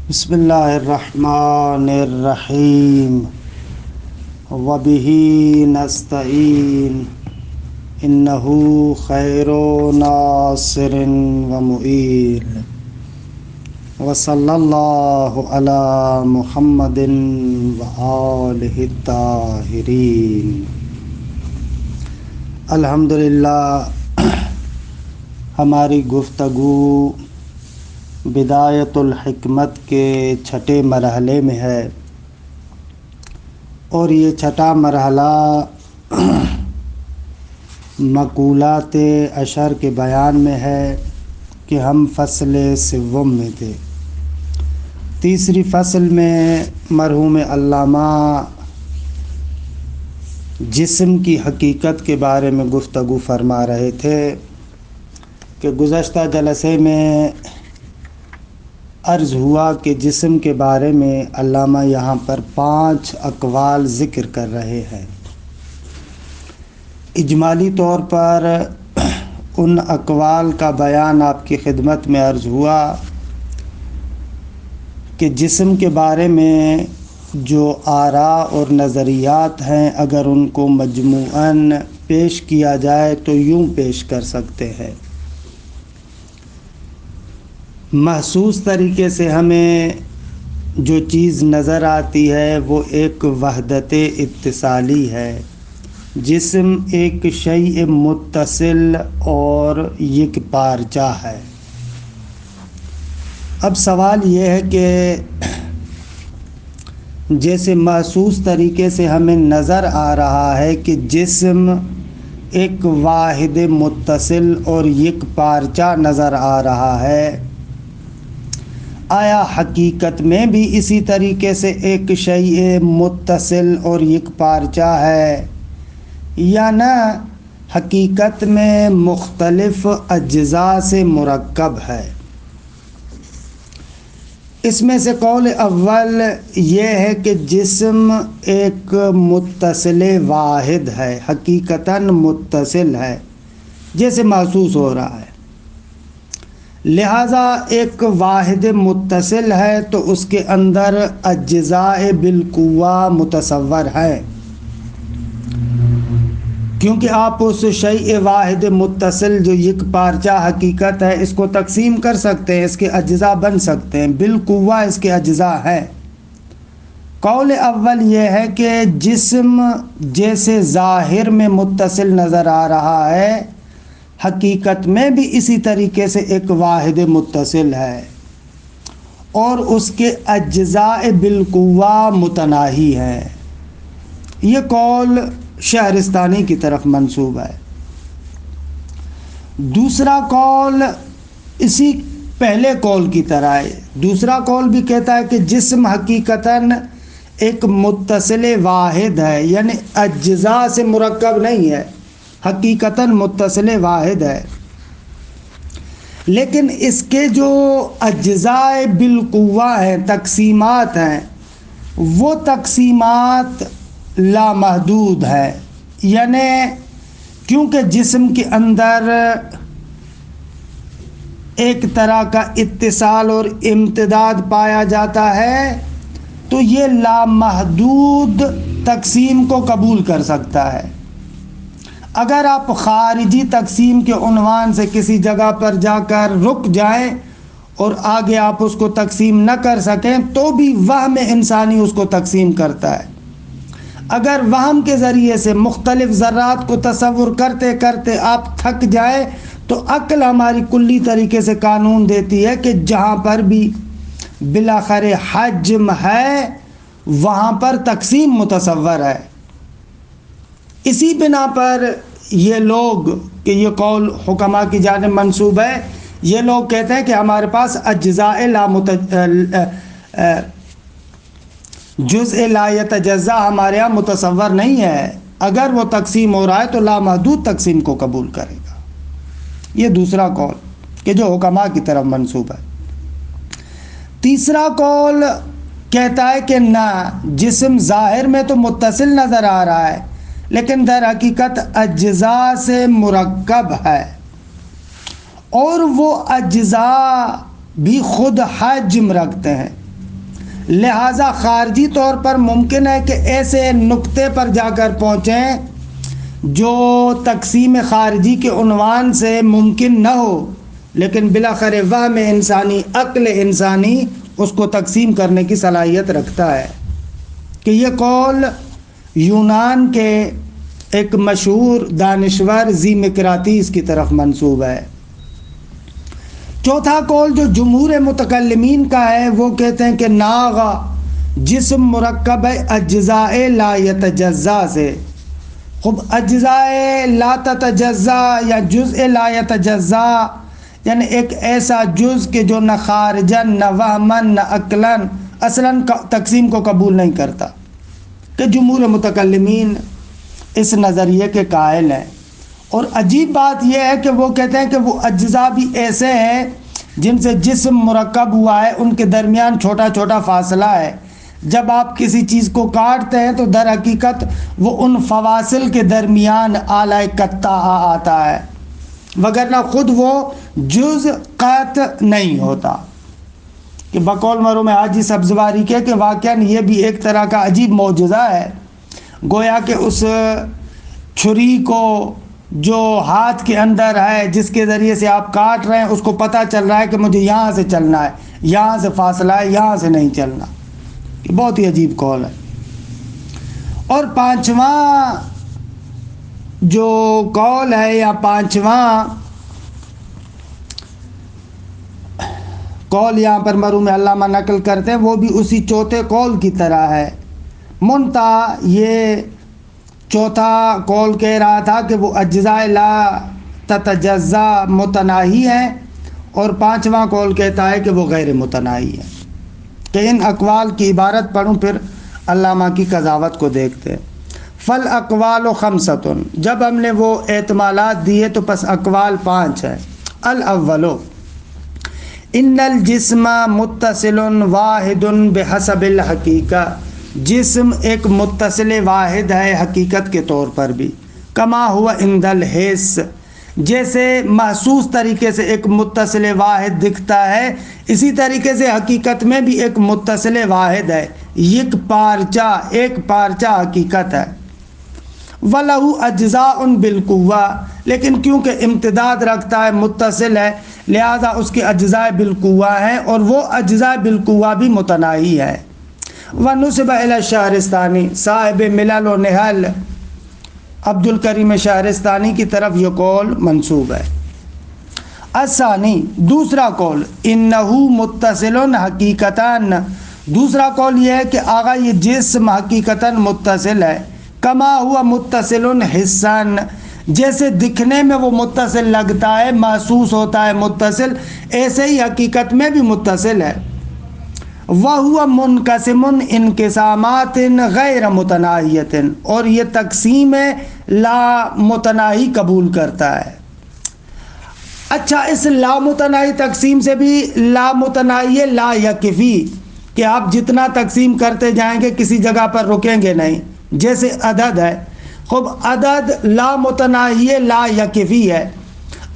بسم اللہ الرحمن الرحیم وبہ نستعین انہ خیر ناصر ومعین وصلی اللہ علی محمد وآلہ الطاہرین۔ الحمدللہ ہماری گفتگو بدایت الحکمت کے چھٹے مرحلے میں ہے، اور یہ چھٹا مرحلہ مقولات اشر کے بیان میں ہے کہ ہم فصل سوم میں تھے۔ تیسری فصل میں مرحوم علامہ جسم کی حقیقت کے بارے میں گفتگو فرما رہے تھے کہ گزشتہ جلسے میں عرض ہوا کہ جسم کے بارے میں علامہ یہاں پر 5 اقوال ذکر کر رہے ہیں۔ اجمالی طور پر ان اقوال کا بیان آپ کی خدمت میں عرض ہوا کہ جسم کے بارے میں جو آراء اور نظریات ہیں، اگر ان کو مجموعاً پیش کیا جائے تو یوں پیش کر سکتے ہیں۔ محسوس طریقے سے ہمیں جو چیز نظر آتی ہے وہ ایک وحدت اتصالی ہے۔ جسم ایک شیء متصل اور یکپارچہ ہے۔ اب سوال یہ ہے کہ جیسے محسوس طریقے سے ہمیں نظر آ رہا ہے کہ جسم ایک واحد متصل اور یکپارچہ نظر آ رہا ہے، آیا حقیقت میں بھی اسی طریقے سے ایک شیء متصل اور یکپارچہ ہے یا نہ حقیقت میں مختلف اجزاء سے مرکب ہے؟ اس میں سے قول اول یہ ہے کہ جسم ایک متصل واحد ہے، حقیقتاً متصل ہے جیسے محسوس ہو رہا ہے، لہذا ایک واحد متصل ہے تو اس کے اندر اجزاء بالقوہ متصور ہیں، کیونکہ آپ اس شیء واحد متصل جو یک پارچہ حقیقت ہے اس کو تقسیم کر سکتے ہیں، اس کے اجزاء بن سکتے ہیں، بالقوہ اس کے اجزاء ہیں۔ قول اول یہ ہے کہ جسم جیسے ظاہر میں متصل نظر آ رہا ہے، حقیقت میں بھی اسی طریقے سے ایک واحد متصل ہے، اور اس کے اجزاء بالقوہ متناہی ہیں۔ یہ قول شہرستانی کی طرف منسوب ہے۔ دوسرا قول اسی پہلے قول کی طرح ہے۔ دوسرا قول بھی کہتا ہے کہ جسم حقیقتاً ایک متصل واحد ہے، یعنی اجزاء سے مرکب نہیں ہے، حقیقتاً متصل واحد ہے، لیکن اس کے جو اجزاء بالقوہ ہیں، تقسیمات ہیں، وہ تقسیمات لامحدود ہے، یعنی کیونکہ جسم کے اندر ایک طرح کا اتصال اور امتداد پایا جاتا ہے تو یہ لامحدود تقسیم کو قبول کر سکتا ہے۔ اگر آپ خارجی تقسیم کے عنوان سے کسی جگہ پر جا کر رک جائیں اور آگے آپ اس کو تقسیم نہ کر سکیں تو بھی وہم انسانی اس کو تقسیم کرتا ہے۔ اگر وہم کے ذریعے سے مختلف ذرات کو تصور کرتے کرتے آپ تھک جائیں تو عقل ہماری کلی طریقے سے قانون دیتی ہے کہ جہاں پر بھی بالاخر حجم ہے وہاں پر تقسیم متصور ہے۔ اسی بنا پر یہ لوگ کہ یہ قول حکماء کی جانب منسوب ہے، یہ لوگ کہتے ہیں کہ ہمارے پاس اجزاء جزء لا یتجزا ہمارے یہاں متصور نہیں ہے، اگر وہ تقسیم ہو رہا ہے تو لامحدود تقسیم کو قبول کرے گا۔ یہ دوسرا قول کہ جو حکماء کی طرف منسوب ہے۔ تیسرا قول کہتا ہے کہ نہ، جسم ظاہر میں تو متصل نظر آ رہا ہے لیکن در حقیقت اجزاء سے مرکب ہے، اور وہ اجزاء بھی خود حجم رکھتے ہیں، لہٰذا خارجی طور پر ممکن ہے کہ ایسے نقطے پر جا کر پہنچیں جو تقسیم خارجی کے عنوان سے ممکن نہ ہو، لیکن بالآخر وہم انسانی، عقل انسانی اس کو تقسیم کرنے کی صلاحیت رکھتا ہے، کہ یہ قول یونان کے ایک مشہور دانشور زیمکراتیس کی طرف منسوب ہے۔ چوتھا قول جو جمہور متکلمین کا ہے وہ کہتے ہیں کہ ناغا جسم مرکب ہے اجزاء لا یتجزا سے۔ خب اجزاء لا تتجزا یا جزء لا یتجزا یعنی ایک ایسا جز کہ جو نہ خارجن نہ وہمن نہ عقلن اصلاً تقسیم کو قبول نہیں کرتا، کہ جمہور متکلمین اس نظریے کے قائل ہیں۔ اور عجیب بات یہ ہے کہ وہ کہتے ہیں کہ وہ اجزاء بھی ایسے ہیں جن سے جسم مرکب ہوا ہے، ان کے درمیان چھوٹا چھوٹا فاصلہ ہے، جب آپ کسی چیز کو کاٹتے ہیں تو در حقیقت وہ ان فواصل کے درمیان اعلی قطع آتا ہے، وگرنہ خود وہ جز قطع نہیں ہوتا۔ کہ بقول مرحوم حاجی سبزواری کے کہ واقعاً یہ بھی ایک طرح کا عجیب معجزہ ہے، گویا کہ اس چھری کو جو ہاتھ کے اندر ہے جس کے ذریعے سے آپ کاٹ رہے ہیں اس کو پتہ چل رہا ہے کہ مجھے یہاں سے چلنا ہے، یہاں سے فاصلہ ہے، یہاں سے نہیں چلنا۔ یہ بہت ہی عجیب قول ہے۔ اور پانچواں جو قول ہے یا پانچواں قول یہاں پر مرحوم علامہ نقل کرتے ہیں وہ بھی اسی چوتھے قول کی طرح ہے، منتہا یہ چوتھا قول کہہ رہا تھا کہ وہ اجزاء لا تتجزا متناہی ہیں، اور پانچواں قول کہتا ہے کہ وہ غیر متناہی ہے۔ کہ ان اقوال کی عبارت پڑھوں پھر علامہ کی قضاوت کو دیکھتے ہیں۔ فل اقوال و خمسۃ، جب ہم نے وہ احتمالات دیے تو پس اقوال 5 ہیں۔ الاول ان الجسم متصل واحد بحسب الحقیقہ، جسم ایک متصل واحد ہے حقیقت کے طور پر بھی، کما ہوا عند الحس، جیسے محسوس طریقے سے ایک متصل واحد دکھتا ہے اسی طریقے سے حقیقت میں بھی ایک متصل واحد ہے، ایک پارچہ حقیقت ہے۔ وَلَهُ أَجْزَاءٌ بِالْقُوَّةِ، لیکن کیونکہ امتداد رکھتا ہے، متصل ہے، لہذا اس کے اجزاء بالقوہ ہیں، اور وہ اجزاء بالقوہ بھی متناہی ہے۔ وَنُسِبَ إِلَى الشَّهْرِسْتَانِي، صاحب ملل و نحل عبد الکریم شہرستانی کی طرف یہ قول منسوب ہے۔ الثانی، دوسرا قول، انہو متصل حقیقتاً، دوسرا قول یہ ہے کہ آغا یہ جسم حقیقتاً متصل ہے، کما ہوا متصل حساً، جیسے دکھنے میں وہ متصل لگتا ہے، محسوس ہوتا ہے متصل، ایسے ہی حقیقت میں بھی متصل ہے۔ وَهُوَ مُنْقَسِمٌ انقسامات غیر متناہیۃ، اور یہ تقسیم لا متناہی قبول کرتا ہے۔ اچھا، اس لا متناہی تقسیم سے بھی لا متناہی لا یکفی، کہ آپ جتنا تقسیم کرتے جائیں گے کسی جگہ پر رکیں گے نہیں، جیسے عدد ہے۔ خب عدد لا متناہی لا یکفی ہے،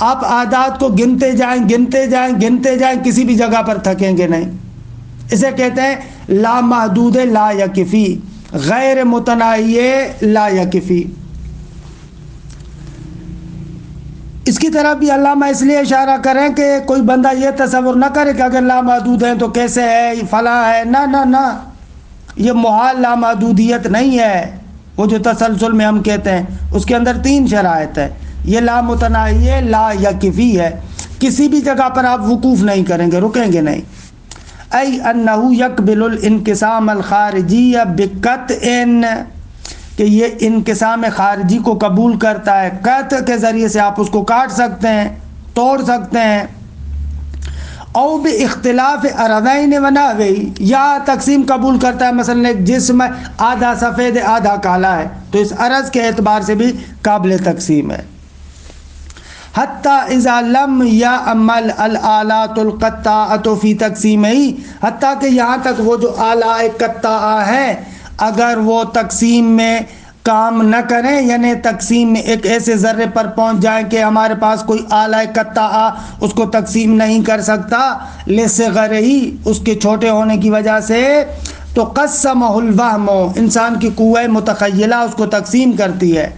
آپ اعداد کو گنتے جائیں کسی بھی جگہ پر تھکیں گے نہیں، اسے کہتے ہیں لا محدود لا یکفی، غیر متناہی لا یکفی۔ اس کی طرف بھی علامہ اس لیے اشارہ کریں کہ کوئی بندہ یہ تصور نہ کرے کہ اگر لامحدود ہیں تو کیسے ہے، فلاں ہے، نہ، یہ محال لامحدودیت نہیں ہے۔ وہ جو تسلسل میں ہم کہتے ہیں اس کے اندر 3 شرائط ہے، یہ لا متناہی لا یکفی ہے، کسی بھی جگہ پر آپ وقوف نہیں کریں گے، رکیں گے نہیں۔ ای انہو یقبل الانقسام الخارجی بقطع، کہ یہ انقسام خارجی کو قبول کرتا ہے، قطع کے ذریعے سے آپ اس کو کاٹ سکتے ہیں، توڑ سکتے ہیں۔ او باختلاف عرضین و نحوی، یا تقسیم قبول کرتا ہے، مثلا ایک جسم ہے، آدھا سفید آدھا کالا ہے، تو اس عرض کے اعتبار سے بھی قابل تقسیم ہے۔ حتی اذا لم یعمل الآلات القطاعۃ فی تقسیمہ، حتیٰ کہ یہاں تک وہ جو آلہ قطاعہ ہیں اگر وہ تقسیم میں کام نہ کریں، یعنی تقسیم میں ایک ایسے ذرے پر پہنچ جائیں کہ ہمارے پاس کوئی آلہ قطع اس کو تقسیم نہیں کر سکتا، لصغرہ اس کے چھوٹے ہونے کی وجہ سے، تو قسمہ الوہم، انسان کی قوہ متخیلہ اس کو تقسیم کرتی ہے،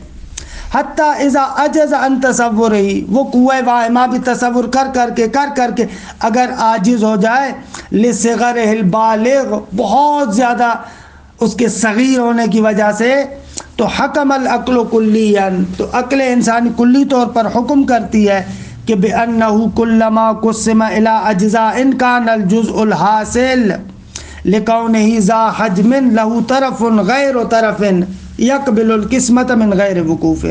حتیٰ اذا عجز عن تصورہی، وہ قوہ واہمہ بھی تصور کر کے اگر عاجز ہو جائے، لصغرہ البالغ، بہت زیادہ اس کے صغیر ہونے کی وجہ سے، تو حکم العقل کلیاً، تو عقل انسانی کلی طور پر حکم کرتی ہے کہ بأنہ کلما قسم الی اجزاء کان الجزء الحاصل لکونہ ذا حجم لہ طرف غیر طرف یقبل القسمت من غیر وقوف۔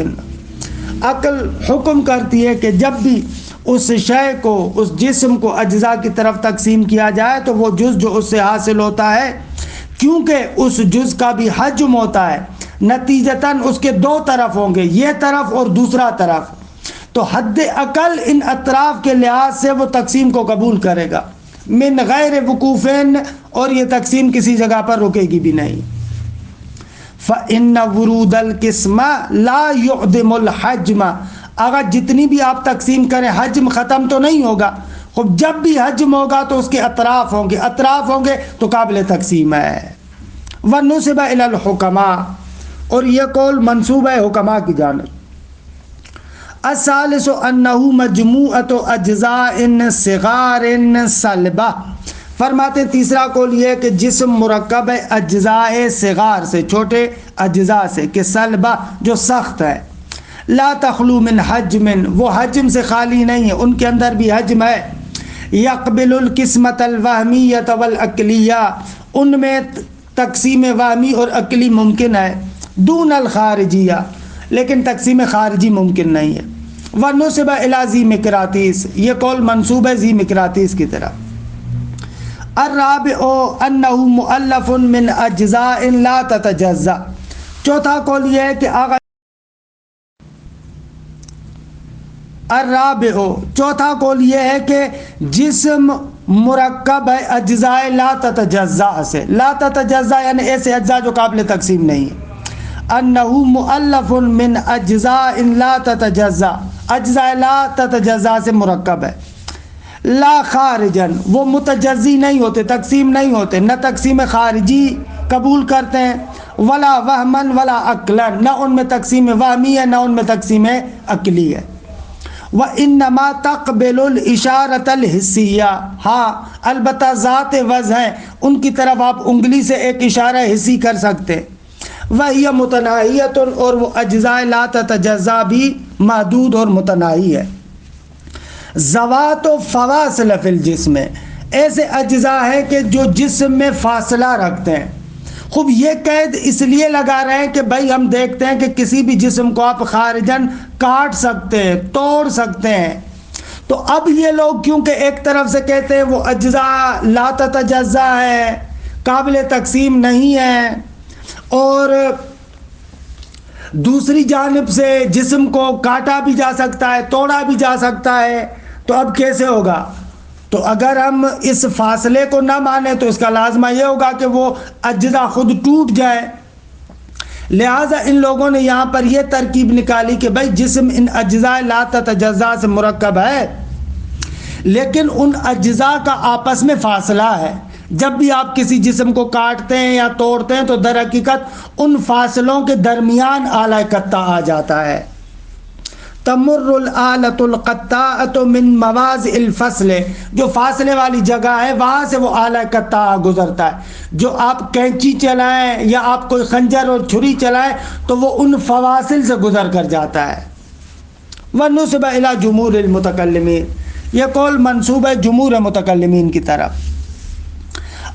عقل حکم کرتی ہے کہ جب بھی اس شے کو، اس جسم کو اجزاء کی طرف تقسیم کیا جائے تو وہ جز جو اس سے حاصل ہوتا ہے، کیونکہ اس جز کا بھی حجم ہوتا ہے، نتیجتاً اس کے دو طرف ہوں گے، یہ طرف اور دوسرا طرف، تو حد عقل ان اطراف کے لحاظ سے وہ تقسیم کو قبول کرے گا، من غیر وقوفین، اور یہ تقسیم کسی جگہ پر رکے گی بھی نہیں۔ فَإِنَّ وُرُودَ الْقِسْمَ لَا يُعْدِمُ الْحَجْمَ، اگر جتنی بھی آپ تقسیم کریں حجم ختم تو نہیں ہوگا، خب جب بھی حجم ہوگا تو اس کے اطراف ہوں گے، اطراف ہوں گے تو قابل تقسیم ہے۔ وَنُسِبَ إِلَى الْحُكَمَاء، اور یہ قول منسوب ہے حکماء کی جانب۔ الثالث انہ مجموعۃ اجزاء صغار صلبہ، فرماتے ہیں تیسرا قول یہ ہے کہ جسم مرکب ہے اجزاء صغار سے، چھوٹے اجزاء سے، کہ صلبہ جو سخت ہے، لا تخلو من حجم، وہ حجم سے خالی نہیں ہے، ان کے اندر بھی حجم ہے، یقبل القسمۃ الوہمیۃ والعقلیہ، ان میں تقسیم وہمی اور عقلی ممکن ہے، دون الخارجیہ، لیکن تقسیم خارجی ممکن نہیں ہے۔ وَنُسِبَ إِلَى ذِي مِقْرَاطِیس، یہ قول منسوب ہے ذی مقراطیس کی طرف۔ الرابع انہ مؤلف من اجزاء لا تتجزأ، چوتھا قول یہ ہے کہ الرابع، چوتھا قول یہ ہے کہ جسم مرکب ہے اجزاء لا تتجزأ سے، لا تتجزأ یعنی ایسے اجزاء جو قابل تقسیم نہیں ہے، انہ مؤلف من اجزاء لا تتجزأ، اجزاء لا تتجزأ سے مرکب ہے، لا خارجن، وہ متجزی نہیں ہوتے، تقسیم نہیں ہوتے، نہ تقسیم خارجی قبول کرتے ہیں، ولا وہمن ولا عقلن، نہ ان میں تقسیم وہمی ہے نہ ان میں تقسیم عقلی ہے۔ وَإِنَّمَا تَقْبِلُ الْإِشَارَةَ الْحِسِّيَّةَ، ہاں البتہ ذات وضع ہیں، ان کی طرف آپ انگلی سے ایک اشارہ حسی کر سکتے، وَهِيَ مُتَنَاہِیَةٌ، اور وہ اجزاء لا تتجزا بھی محدود اور متناہی ہے۔ ذوات و فواصل فی الجسم، ایسے اجزاء ہیں کہ جو جسم میں فاصلہ رکھتے ہیں، خوب یہ قید اس لیے لگا رہے ہیں کہ بھائی ہم دیکھتے ہیں کہ کسی بھی جسم کو آپ خارجن کاٹ سکتے ہیں، توڑ سکتے ہیں، تو اب یہ لوگ کیونکہ ایک طرف سے کہتے ہیں وہ اجزاء لا تتجزا ہے، قابل تقسیم نہیں ہے، اور دوسری جانب سے جسم کو کاٹا بھی جا سکتا ہے، توڑا بھی جا سکتا ہے، تو اب کیسے ہوگا؟ تو اگر ہم اس فاصلے کو نہ مانیں تو اس کا لازمہ یہ ہوگا کہ وہ اجزاء خود ٹوٹ جائے، لہٰذا ان لوگوں نے یہاں پر یہ ترکیب نکالی کہ بھائی جسم ان اجزاء لا تتجزا سے مرکب ہے، لیکن ان اجزاء کا آپس میں فاصلہ ہے، جب بھی آپ کسی جسم کو کاٹتے ہیں یا توڑتے ہیں تو در حقیقت ان فاصلوں کے درمیان آلہ قطع آ جاتا ہے۔ تمر الآلۃ القطاعۃ من مواضع الفصل، جو فاصلے والی جگہ ہے وہاں سے وہ آلہ قطع گزرتا ہے، جو آپ کینچی چلائیں یا آپ کوئی خنجر اور چھری چلائیں تو وہ ان فواصل سے گزر کر جاتا ہے۔ وَنُسِبَ إِلَى جمہور المتکلمین، یہ قول منسوب ہے جمہور متکلمین کی طرف۔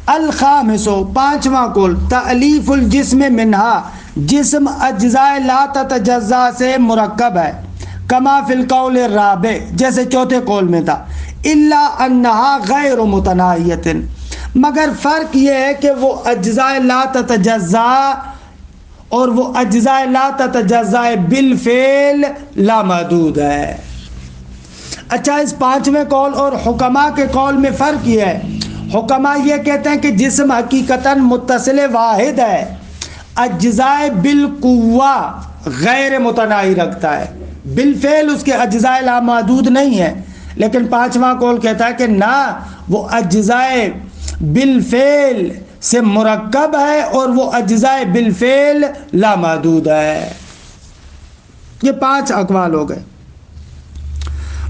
الخامس، پانچواں قول، تألیف الجسم منہا، جسم اجزاء لا تتجزا سے مرکب ہے، کما فی القول الرابع، جیسے چوتھے قول میں تھا، الا انہا غیر متناہیۃ، مگر فرق یہ ہے کہ وہ اجزاء لا تتجزا اور وہ اجزاء لا تتجزا بالفعل لا محدود ہے۔ اچھا، اس پانچویں قول اور حکماء کے قول میں فرق یہ ہے، حکماء یہ کہتے ہیں کہ جسم حقیقتاً متصل واحد ہے، اجزائے بالقوہ غیر متناہی رکھتا ہے، بالفعل اس کے اجزائے لامحدود نہیں ہے، لیکن پانچواں قول کہتا ہے کہ نہ، وہ اجزائے بالفعل سے مرکب ہے اور وہ اجزائے بالفعل لامحدود ہے۔ یہ 5 اقوال ہو گئے۔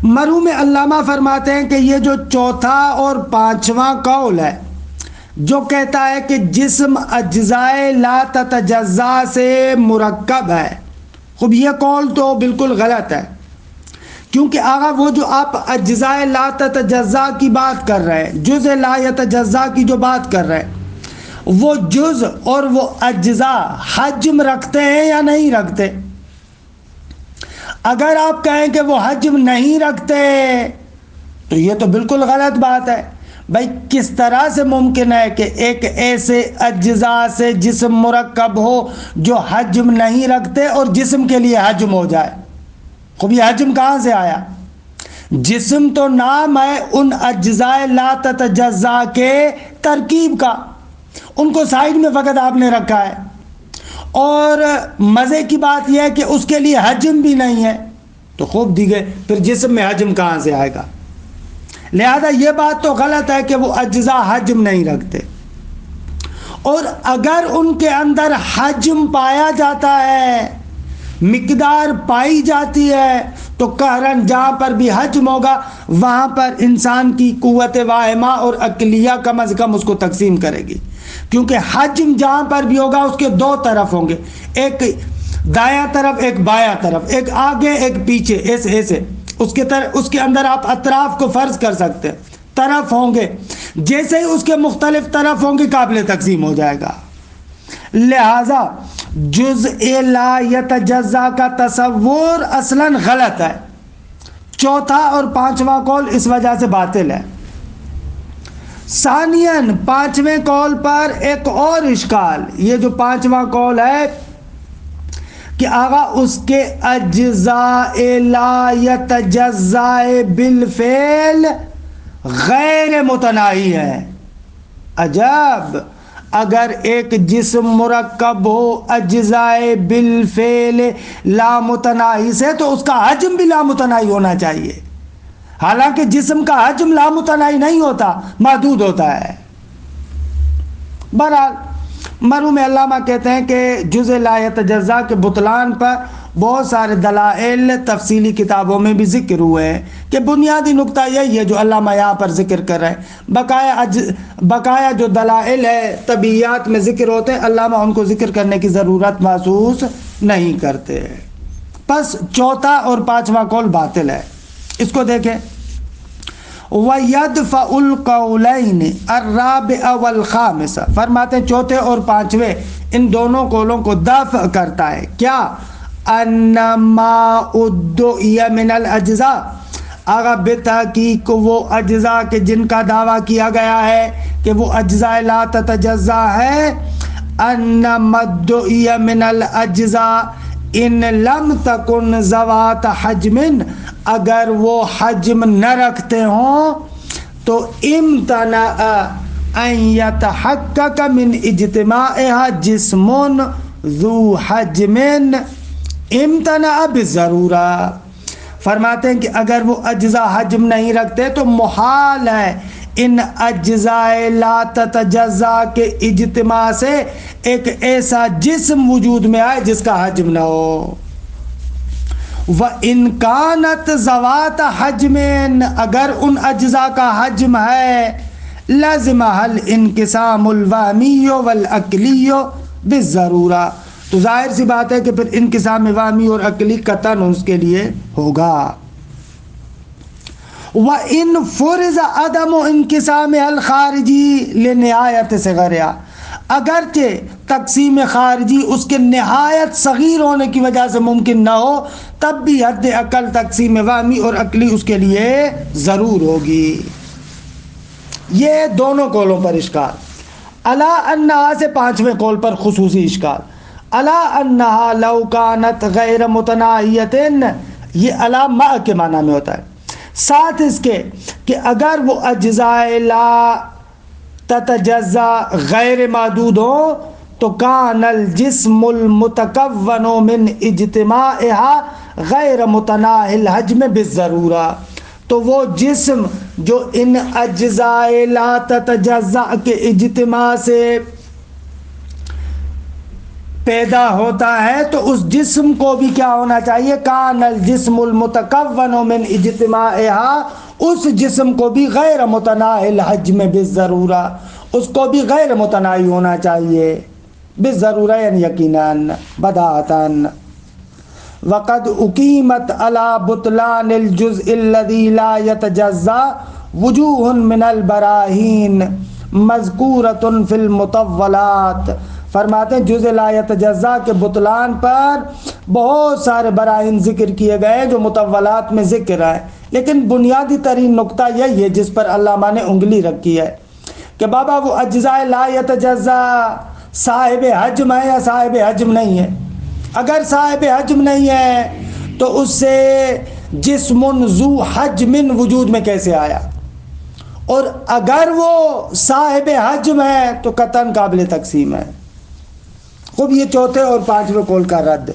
مرحوم علامہ فرماتے ہیں کہ یہ جو چوتھا اور 5واں قول ہے جو کہتا ہے کہ جسم اجزائے لا تتجزا سے مرکب ہے، خب یہ قول تو بالکل غلط ہے، کیونکہ آغا وہ جو آپ اجزائے لا تتجزا کی بات کر رہے ہیں، جز لا یتجزا کی جو بات کر رہے ہیں، وہ جز اور وہ اجزا حجم رکھتے ہیں یا نہیں رکھتے؟ اگر آپ کہیں کہ وہ حجم نہیں رکھتے تو یہ تو بالکل غلط بات ہے۔ بھائی کس طرح سے ممکن ہے کہ ایک ایسے اجزاء سے جسم مرکب ہو جو حجم نہیں رکھتے اور جسم کے لیے حجم ہو جائے؟ خب یہ حجم کہاں سے آیا؟ جسم تو نام ہے ان اجزاء لا تتجزا کے ترکیب کا، ان کو سائیڈ میں فقط آپ نے رکھا ہے، اور مزے کی بات یہ ہے کہ اس کے لیے حجم بھی نہیں ہے، تو خوب دیگے پھر جسم میں حجم کہاں سے آئے گا؟ لہذا یہ بات تو غلط ہے کہ وہ اجزاء حجم نہیں رکھتے، اور اگر ان کے اندر حجم پایا جاتا ہے، مقدار پائی جاتی ہے، تو قہراً جہاں پر بھی حجم ہوگا وہاں پر انسان کی قوت واہمہ اور عقلیہ کم از کم اس کو تقسیم کرے گی، کیونکہ حجم جہاں پر بھی ہوگا اس کے 2 طرف ہوں گے، ایک دایاں طرف ایک بایاں طرف، ایک آگے ایک پیچھے، ایسے اس کے اندر آپ اطراف کو فرض کر سکتے ہیں، طرف ہوں گے، جیسے ہی اس کے مختلف طرف ہوں گے قابل تقسیم ہو جائے گا۔ لہذا جزء لا یتجزا کا تصور اصلاً غلط ہے۔ چوتھا اور 5واں قول اس وجہ سے باطل ہے۔ ثانیاً 5ویں قول پر ایک اور اشکال، یہ جو 5واں قول ہے کہ آغا اس کے اجزاء لا یتجزا بالفعل غیر متناہی ہے۔ عجب، اگر ایک جسم مرکب ہو اجزاء بالفعل لامتناہی سے تو اس کا حجم بھی لامتناہی ہونا چاہیے، حالانکہ جسم کا حجم لامتناہی نہیں ہوتا، محدود ہوتا ہے۔ بہرحال مرحوم علامہ کہتے ہیں کہ جزء لا یتجزا کے بطلان پر بہت سارے دلائل تفصیلی کتابوں میں بھی ذکر ہوئے ہیں، کہ بنیادی نقطہ یہی ہے جو علامہ یہاں پر ذکر کر رہے ہیں، بقایا جو دلائل ہے طبیعیات میں ذکر ہوتے ہیں، علامہ ان کو ذکر کرنے کی ضرورت محسوس نہیں کرتے۔ پس چوتھا اور 5واں قول باطل ہے۔ اس کو دیکھیں، وَيَدْفَعُ الْقَوْلَيْنِ الرَّابِعَ وَالْخَامِسَ، فرماتے ہیں چوتھے اور 5ویں ان دونوں قولوں کو دفع کرتا ہے۔ کیا؟ أَنَّمَا أُدُّعِيَ مِنَ الْأَجْزَاءِ، آغا بتحقیق وہ اجزاء کے جن کا دعویٰ کیا گیا ہے کہ وہ اجزاء لا تتجزا ہے، أَنَّمَا أُدُّعِيَ مِنَ الْأَجْزَاءِ ان لم تکن ذوات حجم، اگر وہ حجم نہ رکھتے ہوں تو امتنع ان یتحقق من اجتماعها جسم ذو حجم امتنع بالضرورہ۔ فرماتے ہیں کہ اگر وہ اجزاء حجم نہیں رکھتے تو محال ہے ان اجزاء لا تتجزا کے اجتماع سے ایک ایسا جسم وجود میں آئے جس کا حجم نہ ہو۔ وَإِنْ كَانَتْ ذَوَاتَ حَجْمٍ، اگر ان اجزاء کا حجم ہے، لَازِمَهَا الْانْقِسَامُ الْوَهْمِيُّ وَالْعَقْلِيُّ بِالضَّرُورَةِ، تو ظاہر سی بات ہے کہ پھر انقسام وہمی اور عقلی قطعاً اس کے لیے ہوگا۔ وَإِنْ فُرِضَ عَدَمُ انْقِسَامِهَا الْخَارِجِي لِنِهَایَةِ صِغَرِهَا، اگرچہ تقسیم خارجی اس کے نہایت صغیر ہونے کی وجہ سے ممکن نہ ہو، تب بھی حد اقل تقسیم وہمی اور عقلی اس کے لیے ضرور ہوگی۔ یہ دونوں قولوں پر اشکال۔ الا انہا سے 5ویں قول پر خصوصی اشکال۔ الا انہا لو کانت غیر متناہیت، یہ الا مع کے معنی میں ہوتا ہے، ساتھ اس کے کہ اگر وہ اجزاء لا تتجزا غیر محدود ہوں تو کان الجسم المتکون من اجتماعها غیر متناہی الحجم بالضرورہ، تو وہ جسم جو ان اجزاء لا تتجزأ کے اجتماع سے پیدا ہوتا ہے تو اس جسم کو بھی کیا ہونا چاہیے؟ کان الجسم المتکون من اجتماعها، اس جسم کو بھی غیر متناہی الحجم بالضرورہ، اس کو بھی غیر متناہی ہونا چاہیے، بالضرورہ یعنی یقیناً، بداہتاً۔ وقد اقیمت علی بطلان الجزء الذی لا یتجزا وجوہ من البراہین مذکورۃ فی المطولات، فرماتے ہیں جزء لا یتجزا کے بطلان پر بہت سارے براہین ذکر کیے گئے جو مطولات میں ذکر ہے، لیکن بنیادی ترین نقطہ یہی ہے جس پر علامہ نے انگلی رکھی ہے کہ بابا وہ اجزاء لا یتجزا صاحب حجم ہے یا صاحب حجم نہیں ہے؟ اگر صاحب حجم نہیں ہے تو اس سے جسم ذو حجم وجود میں کیسے آیا؟ اور اگر وہ صاحب حجم ہے تو قطعاً قابل تقسیم ہے۔ خوب، یہ چوتھے اور پانچویں قول کا رد۔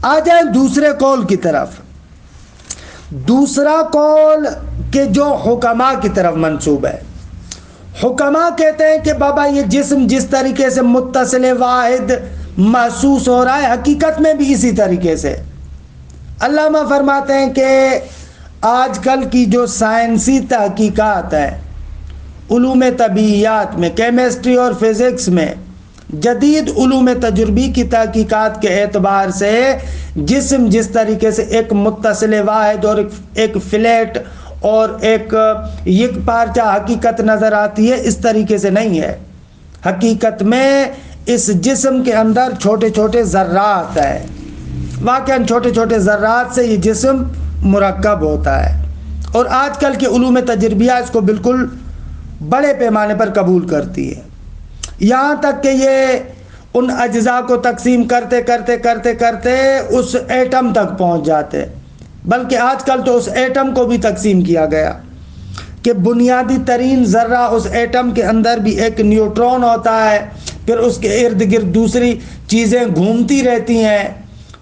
آ جائیں دوسرے قول کی طرف۔ دوسرا قول کہ جو حکماء کی طرف منسوب ہے، حکماء کہتے ہیں کہ بابا یہ جسم جس طریقے سے متصل واحد محسوس ہو رہا ہے حقیقت میں بھی اسی طریقے سے۔ علامہ فرماتے ہیں کہ آج کل کی جو سائنسی تحقیقات ہیں، علوم طبیعیات میں، کیمسٹری اور فزکس میں، جدید علوم تجربی کی تحقیقات کے اعتبار سے جسم جس طریقے سے ایک متصل واحد اور ایک فلیٹ اور ایک یک پارچہ حقیقت نظر آتی ہے، اس طریقے سے نہیں ہے۔ حقیقت میں اس جسم کے اندر چھوٹے چھوٹے ذرات ہیں، واقعاً چھوٹے چھوٹے ذرات سے یہ جسم مرکب ہوتا ہے، اور آج کل کے علوم تجربیہ اس کو بالکل بڑے پیمانے پر قبول کرتی ہے، یہاں تک کہ یہ ان اجزاء کو تقسیم کرتے کرتے کرتے کرتے اس ایٹم تک پہنچ جاتے، بلکہ آج کل تو اس ایٹم کو بھی تقسیم کیا گیا کہ بنیادی ترین ذرہ اس ایٹم کے اندر بھی ایک نیوٹرون ہوتا ہے، پھر اس کے ارد گرد دوسری چیزیں گھومتی رہتی ہیں۔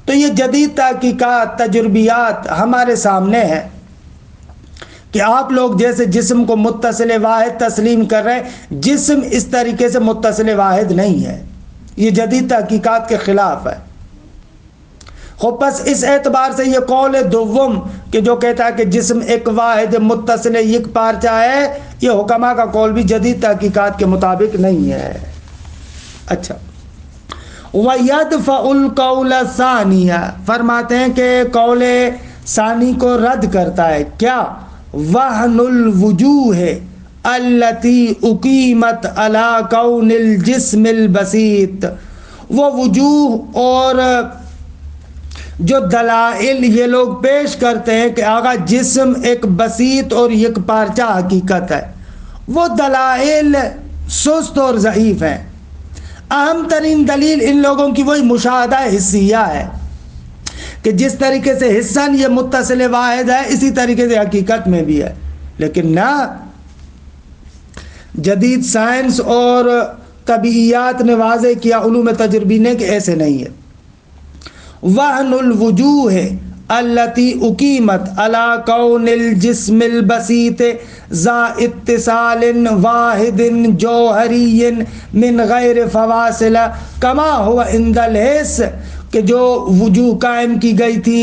تو یہ جدید تحقیقات، تجربیات ہمارے سامنے ہیں کہ آپ لوگ جیسے جسم کو متصل واحد تسلیم کر رہے ہیں، جسم اس طریقے سے متصل واحد نہیں ہے، یہ جدید تحقیقات کے خلاف ہے۔ خوب، پس اس اعتبار سے یہ قول دوم کہ جو کہتا ہے کہ جسم ایک واحد متصل یک پارچہ ہے، یہ حکماء کا قول بھی جدید تحقیقات کے مطابق نہیں ہے۔ اچھا، وَيَدْفَعُ الْقَوْلَ الثَّانِيَ، فرماتے ہیں کہ قول ثانی کو رد کرتا ہے کیا؟ وَهْنُ الْوُجُوهِ الَّتِي اُقِیمَتْ عَلَى كَوْنِ الْجِسْمِ الْبَسِيطِ، وہ وجوہ اور جو دلائل یہ لوگ پیش کرتے ہیں کہ آقا جسم ایک بسیط اور یک پارچہ حقیقت ہے، وہ دلائل سست اور ضعیف ہیں۔ اہم ترین دلیل ان لوگوں کی وہی مشاہدہ حسیہ ہے کہ جس طریقے سے حسن یہ متصل واحد ہے، اسی طریقے سے حقیقت میں بھی ہے، لیکن نہ، جدید سائنس اور طبیعیات نے واضح کیا، علوم تجربی نے، کہ ایسے نہیں ہے۔ وَهْنُ الْوُجُوهِ الَّتِي اُقِیمَتْ عَلَى كَوْنِ الْجِسْمِ الْبَسِيطِ ذَا اتصال واحد جوہری من غیر فواصل کما هو عند الحس، کہ جو وجوہ قائم کی گئی تھی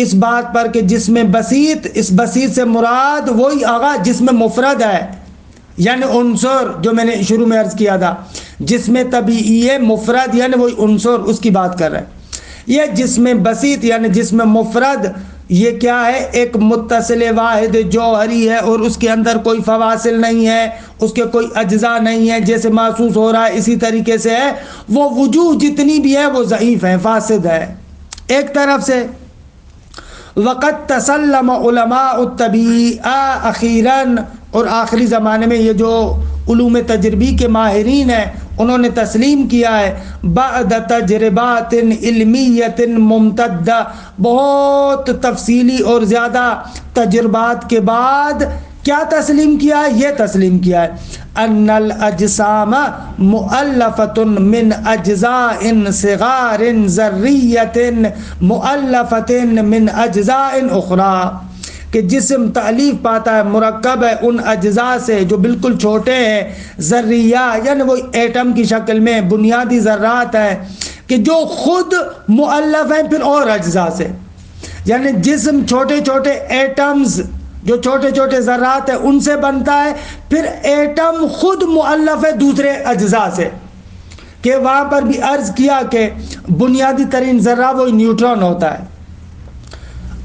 اس بات پر کہ جسم بسیط، اس بسیط سے مراد وہی آغا جسم مفرد ہے، یعنی عنصر جو میں نے شروع میں عرض کیا تھا، جسم طبیعی مفرد یعنی وہی عنصر، اس کی بات کر رہے ہیں۔ یہ جسم بسیط یعنی جسم مفرد، یہ کیا ہے؟ ایک متصل واحد جوہری ہے، اور اس کے اندر کوئی فواصل نہیں ہے، اس کے کوئی اجزاء نہیں ہے، جیسے محسوس ہو رہا ہے اسی طریقے سے ہے۔ وہ وجوہ جتنی بھی ہے وہ ضعیف ہیں، فاسد ہے ایک طرف سے۔ وقت تسلم علماء الطبیعہ اخیراً، اور آخری زمانے میں یہ جو علوم تجربی کے ماہرین ہیں انہوں نے تسلیم کیا ہے، بعد تجربات علمیت ممتدہ، بہت تفصیلی اور زیادہ تجربات کے بعد، کیا تسلیم کیا ہے؟ یہ تسلیم کیا ہے ان الاجسام مؤلفۃ من اجزاء صغار ذریۃ مؤلفۃ من اجزاء اخرى، کہ جسم تألیف پاتا ہے، مرکب ہے ان اجزاء سے جو بالکل چھوٹے ہیں، ذریہ یعنی وہ ایٹم کی شکل میں بنیادی ذرات ہیں کہ جو خود مؤلف ہیں پھر اور اجزاء سے، یعنی جسم چھوٹے چھوٹے ایٹمز جو چھوٹے چھوٹے ذرات ہیں ان سے بنتا ہے، پھر ایٹم خود مؤلف ہے دوسرے اجزاء سے، کہ وہاں پر بھی عرض کیا کہ بنیادی ترین ذرہ وہ نیوٹرون ہوتا ہے۔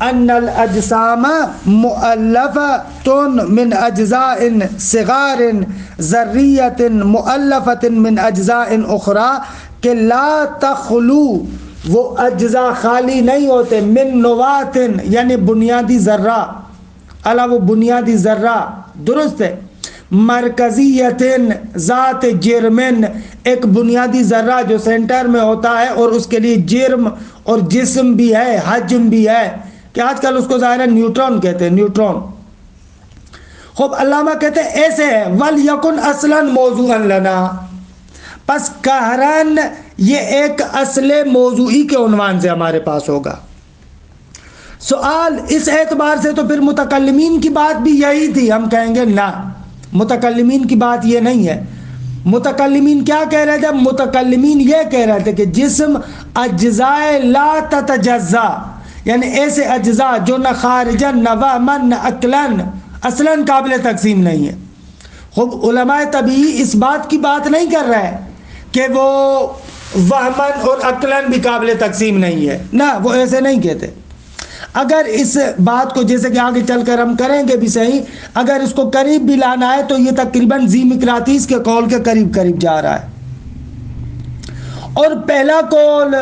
ان الاجسام مؤلفۃ من اجزاء صغار ذریۃ مؤلفۃ من اجزاء اخرى، کہ لا تخلو وہ اجزاء خالی نہیں ہوتے، من نواۃ یعنی بنیادی ذرہ، الا وہ بنیادی ذرہ درست ہے، مرکزیت ذات جرم ایک بنیادی ذرہ جو سینٹر میں ہوتا ہے اور اس کے لیے جرم اور جسم بھی ہے، حجم بھی ہے، کہ آج کل اس کو ظاہر ہے نیوٹرون کہتے ہیں، نیوٹرون۔ خوب علامہ کہتے ہیں ایسے ہے وَلْيَكُنْ أَصْلًا مَوْضُوعًا لَنَا، پس قہراً یہ ایک اصل موضوعی کے عنوان سے ہمارے پاس ہوگا۔ سوال اس اعتبار سے تو پھر متکلمین کی بات بھی یہی تھی، ہم کہیں گے نہ، متکلمین کی بات یہ نہیں ہے۔ متکلمین کیا کہہ رہے تھے؟ متکلمین یہ کہہ رہے تھے کہ جسم اجزاء لا تتجزا، یعنی ایسے اجزاء جو نہ خارجن نہ وہمن نہ عقلن اصلاً قابل تقسیم نہیں ہے۔ خوب علماء طبیعی اس بات کی بات نہیں کر رہے کہ وہ وہمن اور عقلن بھی قابل تقسیم نہیں ہے، نہ، وہ ایسے نہیں کہتے۔ اگر اس بات کو جیسے کہ آگے چل کر ہم کریں گے بھی صحیح، اگر اس کو قریب بھی لانا ہے تو یہ تقریباً ذی مقناطیس کے قول کے قریب قریب جا رہا ہے۔ اور پہلا قول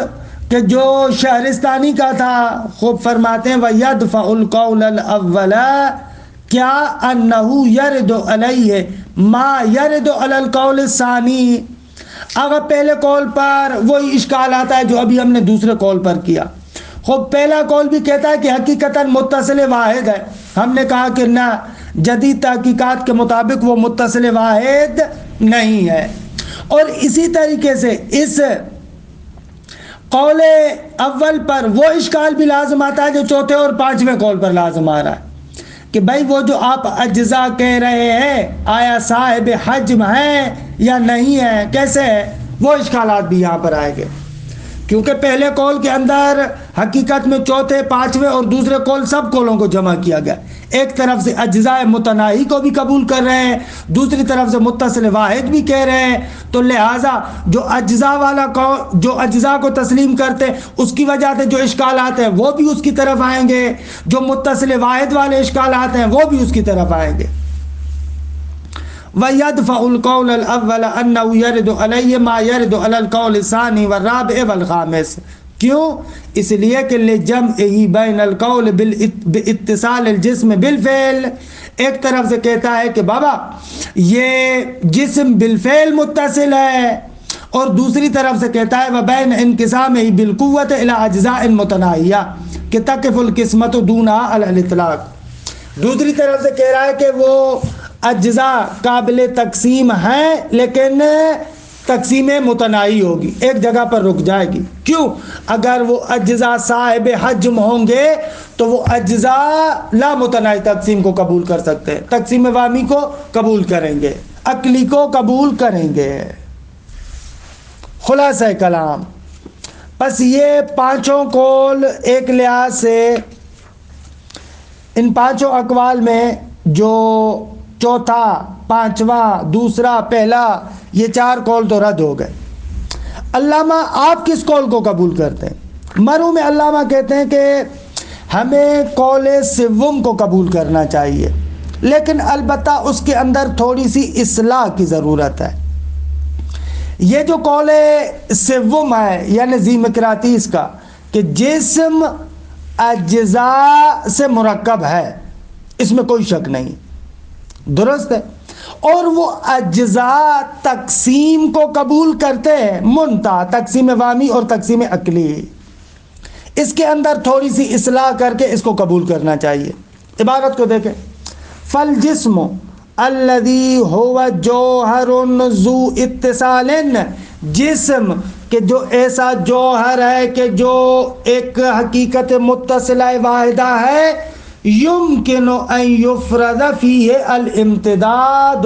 کہ جو شہرستانی کا تھا، خوب فرماتے ہیں وَيَدْفَعُ الْقَوْلَ الْأَوَّلَ کیا أَنَّهُ يَرِدُ عَلَيْهِ مَا يَرِدُ عَلَى الْقَوْلِ الثَّانِي، اگر پہلے قول پر وہی اشکال آتا ہے جو ابھی ہم نے دوسرے قول پر کیا۔ خوب پہلا قول بھی کہتا ہے کہ حقیقتاً متصل واحد ہے، ہم نے کہا کہ نہ، جدید تحقیقات کے مطابق وہ متصل واحد نہیں ہے۔ اور اسی طریقے سے اس قول اول پر وہ اشکال بھی لازم آتا ہے جو چوتھے اور پانچویں قول پر لازم آ رہا ہے کہ بھائی وہ جو آپ اجزاء کہہ رہے ہیں آیا صاحب حجم ہے یا نہیں ہے، کیسے ہے، وہ اشکالات بھی یہاں پر آئیں گے، کیونکہ پہلے قول کے اندر حقیقت میں چوتھے پانچویں اور دوسرے قول سب قولوں کو جمع کیا گیا، ایک طرف سے اجزاء متناہی کو بھی قبول کر رہے ہیں، دوسری طرف سے متصل واحد بھی کہہ رہے ہیں، تو لہٰذا جو اجزاء والا قول، جو اجزاء کو تسلیم کرتے ہیں اس کی وجہ سے جو اشکالات ہیں وہ بھی اس کی طرف آئیں گے، جو متصل واحد والے اشکالات ہیں وہ بھی اس کی طرف آئیں گے۔ وَيَدْفَعُ الْقَوْلَ الْأَوَّلَ أَنَّهُ يَرِدُ عَلَيْهِ مَا يَرِدُ عَلَى الْقَوْلِ الثَّانِي وَالرَّابِعِ وَالْخَامِسِ، کیوں؟ اس لیے کہ لِجَمْعِهِ بَيْنَ الْقَوْلِ بِالِاِتِّصَالِ الْجِسْمِ بِالْفِعْلِ، ایک طرف سے کہتا ہے کہ بابا یہ جسم بالفعل متصل ہے، اور دوسری طرف سے کہتا ہے وَبَيْنَ انْقِسَامِهِ بِالْقُوَّةِ إِلَى أَجْزَاءٍ مُتَنَاهِيَةٍ کہ تقف القسمۃ دونها علی الاطلاق، دوسری طرف سے کہہ رہا ہے کہ وہ اجزاء قابل تقسیم ہیں لیکن تقسیم متناہی ہوگی، ایک جگہ پر رک جائے گی۔ کیوں؟ اگر وہ اجزاء صاحب حجم ہوں گے تو وہ اجزاء لا متناہی تقسیم کو قبول کر سکتے ہیں، تقسیم وامی کو قبول کریں گے، عقلی کو قبول کریں گے۔ خلاصہ کلام، بس یہ پانچوں قول ایک لحاظ سے ان پانچوں اقوال میں جو چوتھا، پانچواں، دوسرا، پہلا، یہ چار قول تو رد ہو گئے۔ علامہ آپ کس قول کو قبول کرتے ہیں؟ مرحوم علامہ کہتے ہیں کہ ہمیں قول سوم کو قبول کرنا چاہیے، لیکن البتہ اس کے اندر تھوڑی سی اصلاح کی ضرورت ہے۔ یہ جو قول سوم ہے یعنی ذی مقناطیس کا کہ جسم اجزاء سے مرکب ہے، اس میں کوئی شک نہیں، درست ہے، اور وہ اجزاء تقسیم کو قبول کرتے ہیں، منتہا تقسیم وامی اور تقسیم عقلی، اس کے اندر تھوڑی سی اصلاح کر کے اس کو قبول کرنا چاہیے۔ عبارت کو دیکھیں، فالجسم الذی هو جوہر ذو اتصال، جسم کہ جو ایسا جوہر ہے کہ جو ایک حقیقت متصلہ واحدہ ہے، یمکن ان یفرض فیہ الامتدادات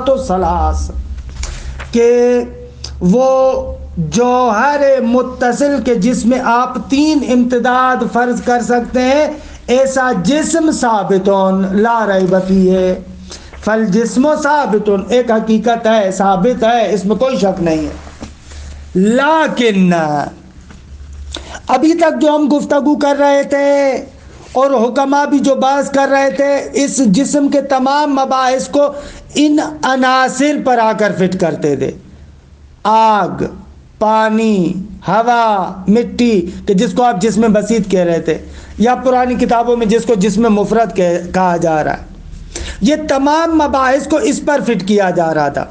الثلاث، کہ وہ جوہر متصل کے جس میں آپ 3 امتداد فرض کر سکتے ہیں، ایسا جسم ثابتون لا ریب فیہ، فالجسم ثابتون، ایک حقیقت ہے، ثابت ہے، اس میں کوئی شک نہیں ہے۔ لیکن ابھی تک جو ہم گفتگو کر رہے تھے اور حکماء بھی جو بحث کر رہے تھے، اس جسم کے تمام مباحث کو ان عناصر پر آ کر فٹ کرتے تھے، آگ، پانی، ہوا، مٹی، کہ جس کو آپ جسم بسیط کہہ رہے تھے، یا پرانی کتابوں میں جس کو جسم مفرد کہا جا رہا ہے، یہ تمام مباحث کو اس پر فٹ کیا جا رہا تھا۔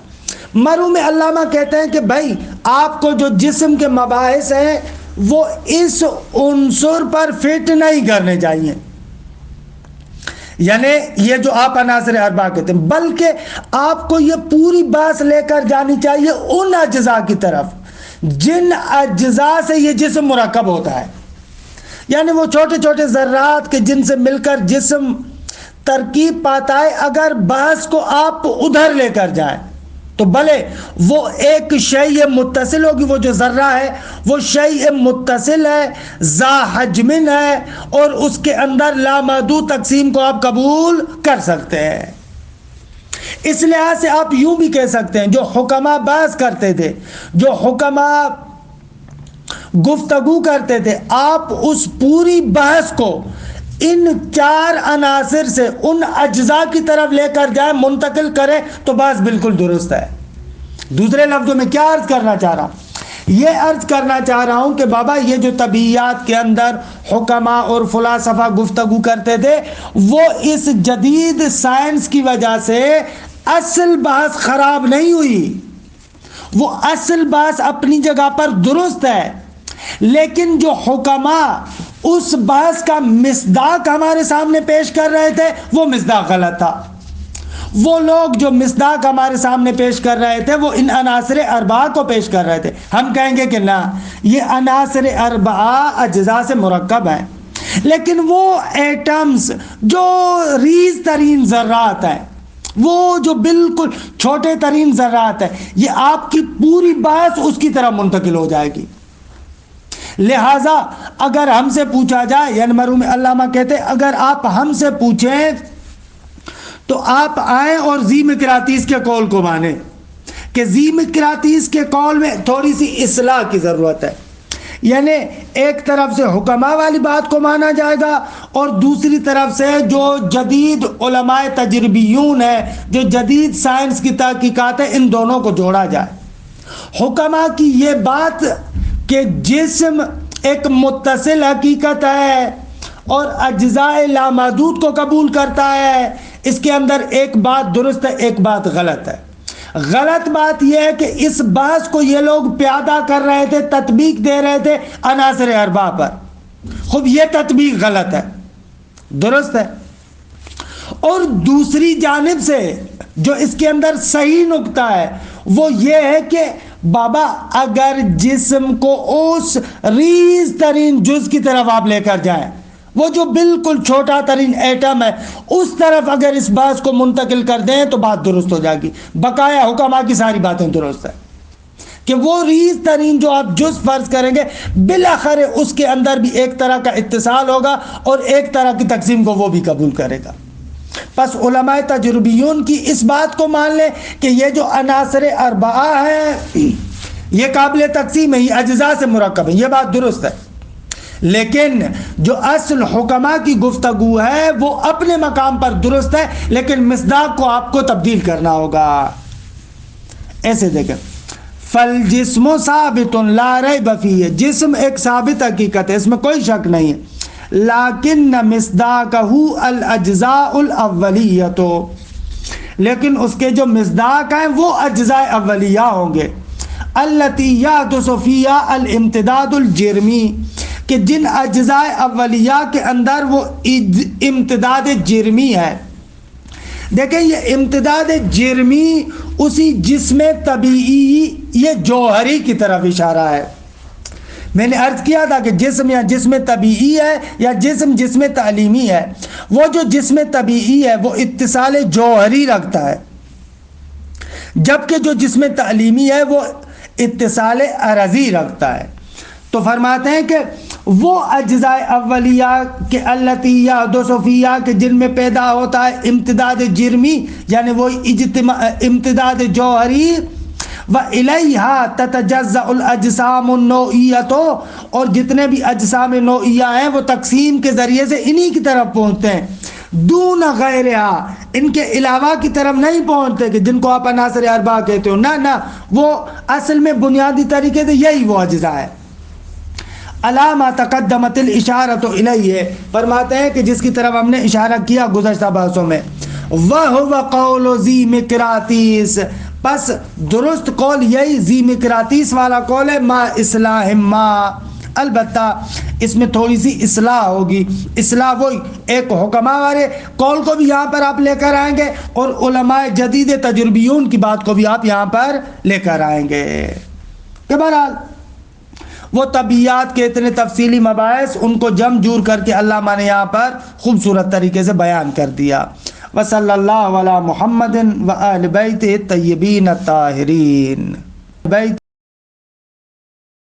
مرحوم علامہ کہتے ہیں کہ بھائی آپ کو جو جسم کے مباحث ہیں وہ اس عنصر پر فٹ نہیں کرنے چاہیے، یعنی یہ جو آپ عناصر اربعہ کہتے ہیں، بلکہ آپ کو یہ پوری بحث لے کر جانی چاہیے ان اجزاء کی طرف جن اجزاء سے یہ جسم مرکب ہوتا ہے، یعنی وہ چھوٹے چھوٹے ذرات کے جن سے مل کر جسم ترکیب پاتا ہے۔ اگر بحث کو آپ ادھر لے کر جائیں تو بھلے وہ ایک شیء متصل ہوگی، وہ جو ذرہ ہے وہ شیء متصل ہے، ذا حجم ہے، اور اس کے اندر لامحدود تقسیم کو آپ قبول کر سکتے ہیں۔ اس لحاظ سے آپ یوں بھی کہہ سکتے ہیں، جو حکماء بحث کرتے تھے، جو حکماء گفتگو کرتے تھے، آپ اس پوری بحث کو ان 4 عناصر سے ان اجزاء کی طرف لے کر جائیں، منتقل کریں، تو بحث بالکل درست ہے۔ دوسرے لفظوں میں کیا عرض کرنا چاہ رہا ہوں؟ یہ عرض کرنا چاہ رہا ہوں کہ بابا یہ جو طبیعیات کے اندر حکماء اور فلاسفہ گفتگو کرتے تھے، وہ اس جدید سائنس کی وجہ سے اصل بحث خراب نہیں ہوئی، وہ اصل بحث اپنی جگہ پر درست ہے، لیکن جو حکماء اس بحث کا مصداق ہمارے سامنے پیش کر رہے تھے وہ مصداق غلط تھا۔ وہ لوگ جو مصداق ہمارے سامنے پیش کر رہے تھے وہ ان عناصر اربعہ کو پیش کر رہے تھے۔ ہم کہیں گے کہ نہ، یہ عناصر اربعہ اجزاء سے مرکب ہیں، لیکن وہ ایٹمز جو ریز ترین ذرات ہیں، وہ جو بالکل چھوٹے ترین ذرات ہیں، یہ آپ کی پوری بحث اس کی طرف منتقل ہو جائے گی۔ لہذا اگر ہم سے پوچھا جائے، یعنی مرحوم علامہ کہتے ہیں اگر آپ ہم سے پوچھیں تو آپ آئیں اور ذی مقراطیس کے قول کو مانیں، کہ ذی مقراطیس کے قول میں تھوڑی سی اصلاح کی ضرورت ہے، یعنی ایک طرف سے حکماء والی بات کو مانا جائے گا اور دوسری طرف سے جو جدید علماء تجربیون ہیں، جو جدید سائنس کی تحقیقات ہیں، ان دونوں کو جوڑا جائے۔ حکماء کی یہ بات کہ جسم ایک متصل حقیقت ہے اور اجزاء لامحدود کو قبول کرتا ہے، اس کے اندر ایک بات درست ہے، ایک بات غلط ہے۔ غلط بات یہ ہے کہ اس بحث کو یہ لوگ پیادہ کر رہے تھے، تطبیق دے رہے تھے عناصر اربعہ پر۔ خوب یہ تطبیق غلط ہے، درست ہے۔ اور دوسری جانب سے جو اس کے اندر صحیح نقطہ ہے وہ یہ ہے کہ بابا اگر جسم کو اس ریز ترین جز کی طرف آپ لے کر جائیں، وہ جو بالکل چھوٹا ترین ایٹم ہے، اس طرف اگر اس بات کو منتقل کر دیں تو بات درست ہو جائے گی۔ بقایا حکماء کی ساری باتیں درست ہیں کہ وہ ریز ترین جو آپ جز فرض کریں گے، بالآخر اس کے اندر بھی ایک طرح کا اتصال ہوگا اور ایک طرح کی تقسیم کو وہ بھی قبول کرے گا۔ پس علماء تجربیون کی اس بات کو مان لیں کہ یہ جو عناصر اربعہ ہیں یہ قابل تقسیم ہے، یہ اجزاء سے مرکب ہے، یہ بات درست ہے۔ لیکن جو اصل حکماء کی گفتگو ہے وہ اپنے مقام پر درست ہے، لیکن مصداق کو آپ کو تبدیل کرنا ہوگا۔ ایسے دیکھیں، فالجسم ثابت لا ریب فیہ، جسم ایک ثابت حقیقت ہے، اس میں کوئی شک نہیں ہے، لیکن مصداقہ الاجزاء الاولیۃ، لیکن اس کے جو مصداق ہیں وہ اجزاء اولیہ ہوں گے، التی یحدث فیہا الامتداد الجرمی، کہ کہ جن اجزاء اولیہ کے اندر وہ امتداد جرمی ہے. دیکھیں یہ امتداد جرمی اسی جسم طبیعی یہ جوہری کی طرف اشارہ ہے. میں نے عرض کیا تھا کہ جسم یا جسم طبیعی ہے یا جسم تعلیمی ہے. وہ جو جسم طبیعی ہے وہ اتصال جوہری رکھتا ہے، جبکہ جو جسم تعلیمی ہے وہ اتصال عرضی رکھتا ہے. تو فرماتے ہیں کہ وہ اجزاء اولیہ کے التی یحدث فیہا کہ جن میں پیدا ہوتا ہے امتداد جرمی یعنی وہ امتداد جوہری، وَإِلَيْهَا تَتَجَزَّأُ الْأَجْسَامُ النَّوْعِيَّةُ اور جتنے بھی اجسام نوعیہ ہیں وہ تقسیم کے ذریعے سے انہی کی طرف پہنچتے ہیں، دون غیرہا ان کے علاوہ کی طرف نہیں پہنچتے کہ جن کو آپ عناصر اربعہ کہتے ہو، نہ وہ اصل میں بنیادی طریقے سے یہی وہ اجزاء ہے. علامہ تقدمت الاشارۃ الیہ فرماتے ہیں کہ جس کی طرف ہم نے اشارہ کیا گزشتہ بحثوں میں، وَهُوَ قَوْلُ ذِي مِقْرَاطِیس پس درست قول یہی ذی مقراطیس والا قول ہے، ما اصلاح ما البتہ اس میں تھوڑی سی اصلاح ہوگی. اصلاح وہی ایک حکماء والے قول کو بھی یہاں پر آپ لے کر آئیں گے اور علماء جدید تجربیون کی بات کو بھی آپ یہاں پر لے کر آئیں گے. کہ بہرحال وہ طبیعیات کے اتنے تفصیلی مباحث ان کو جم جور کر کے علامہ نے یہاں پر خوبصورت طریقے سے بیان کر دیا. وصلی اللہ علی محمد و آل بیتہ الطیبین الطاہرین.